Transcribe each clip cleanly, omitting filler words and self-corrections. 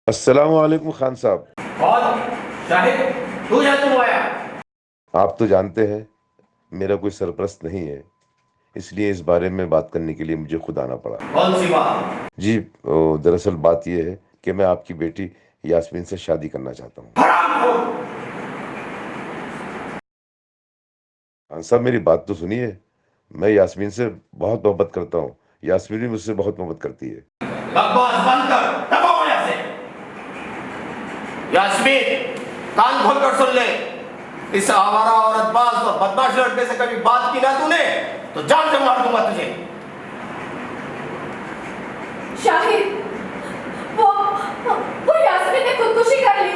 अस्सलाम वालेकुम खान साहब। कौन? शाहिद, तू या तुम आया? आप तो जानते हैं मेरा कोई सरपरस्त नहीं है, इसलिए इस बारे में बात करने के लिए मुझे खुद आना पड़ा। कौन सी बात? जी, दरअसल बात यह है कि मैं आपकी बेटी यास्मीन से शादी करना चाहता हूँ। हरामखोर! खान साहब, मेरी बात तो सुनिए। मैं यास्मीन से बहुत मोहब्बत करता हूँ, यास्मीन भी मुझसे बहुत मोहब्बत करती है। बकवास बंद कर, दफा हो यहाँ से। यास्मीन, कान खोल कर सुन ले। इस आवारा औरतबाज और बदमाश लड़के से कभी बात की ना तूने तो जान से मार दूंगा तुझे। शाहिद, वो यास्मीन ने खुदकुशी कर ली।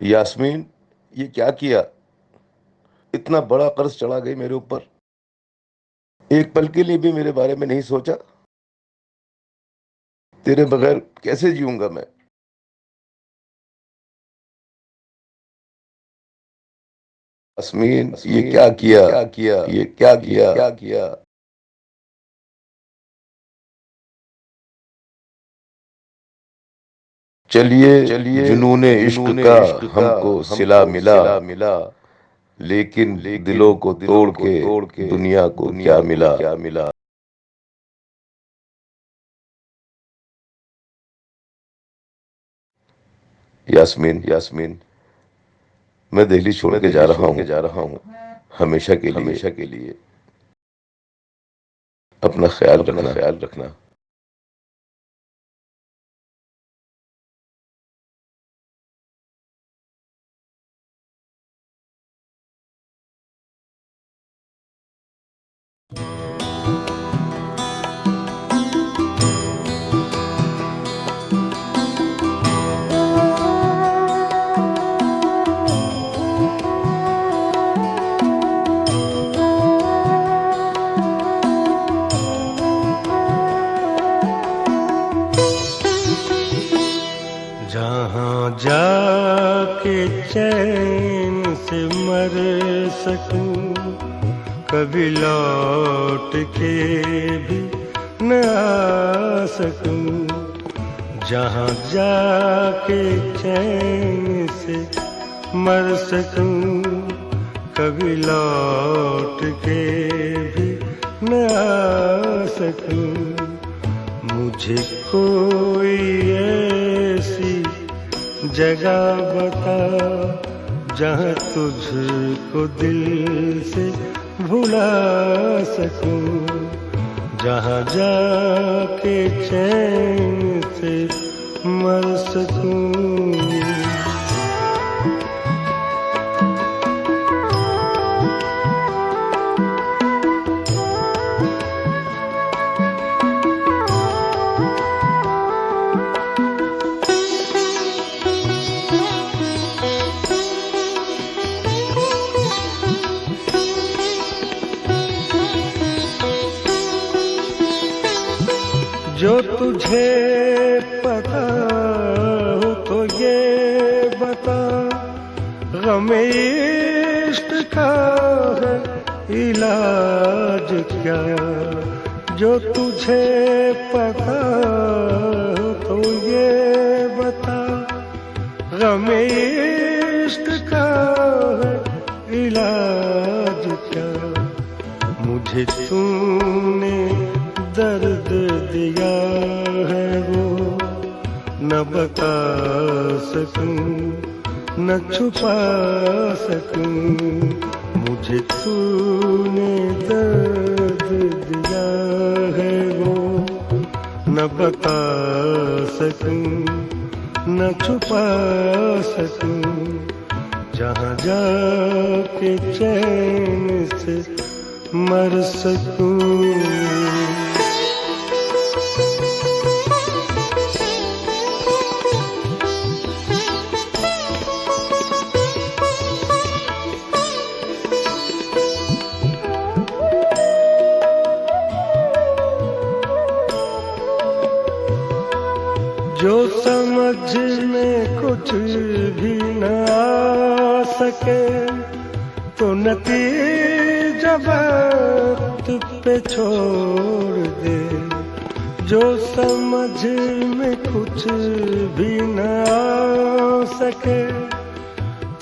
यास्मीन, ये क्या किया? इतना बड़ा कर्ज चढ़ा गई मेरे ऊपर। एक पल के लिए भी मेरे बारे में नहीं सोचा। तेरे बगैर कैसे जीऊंगा मैं? यास्मीन, ये क्या किया? ये क्या किया? चलिए, जुनूने इश्क का हमको सिला मिला, लेकिन दिलों को तोड़ के दुनिया को क्या मिला? यास्मीन, मैं दिल्ली छोड़ के जा रहा हूँ, हमेशा के लिए। अपना ख्याल रखना। जहाँ जाके चैन से मर सकूं, कभी लौट के भी न आ सकूं। जहाँ जाके चैन से मर सकूं, कभी लौट के भी न आ सकूं। मुझे कोई ऐसी जगह बता जहाँ तुझको दिल से भुला सकूं, जहाँ जाके चैन से मर सकूं। जो तुझे पता हो तो ये बता, गम इश्क का है इलाज क्या? जो तुझे पता हो तो ये बता, गम इश्क का है इलाज क्या? मुझे तूने दर्द दिया है वो न बता सकूं, न छुपा सकूं। मुझे तूने दर्द दिया है वो न बता सकूं, न छुपा सकूं। जहाँ जाके चैन से मर सकूं। सके तो नतीजा वक्त पे छोड़ दे। जो समझ में कुछ भी न आ सके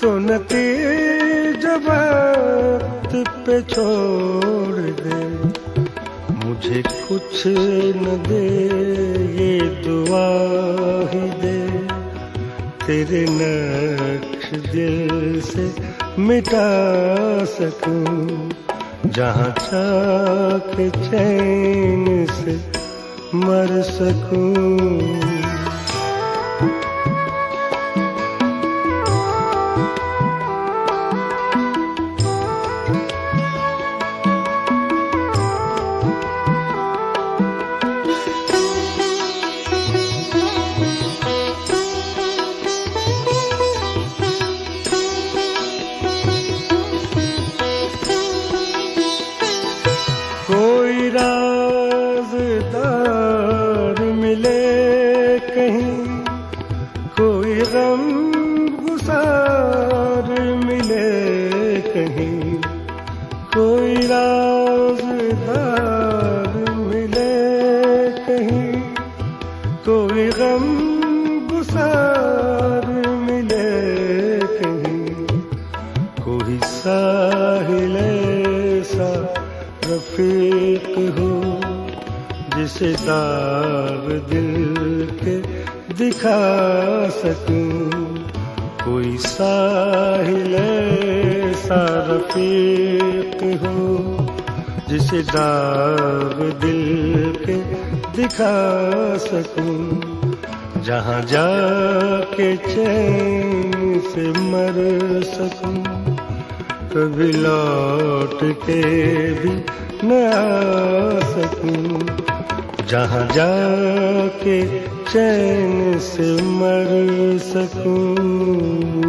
तो नतीजा वक्त पे छोड़ दे। मुझे कुछ न दे ये दुआ ही दे, तेरे नक्श दिल से मिटा सकूं। जहाँ जाके चैन से मर सकूं। कोई राज़दार मिले कहीं, कोई गम गुसार मिले कहीं, कोई राज़दार मिले कहीं, कोई गम गुसार मिले कहीं, कोई साहिल सा रफीक हो जिसे दाग दिल के दिखा सकूं। कोई साहिल सा रफीक हो जिसे दाग दिल के दिखा सकूं। जहाँ जाके चैन से मर सकूं। कभी लौट के भी न आ सकूं। जहाँ जाके चैन से मर सकूं।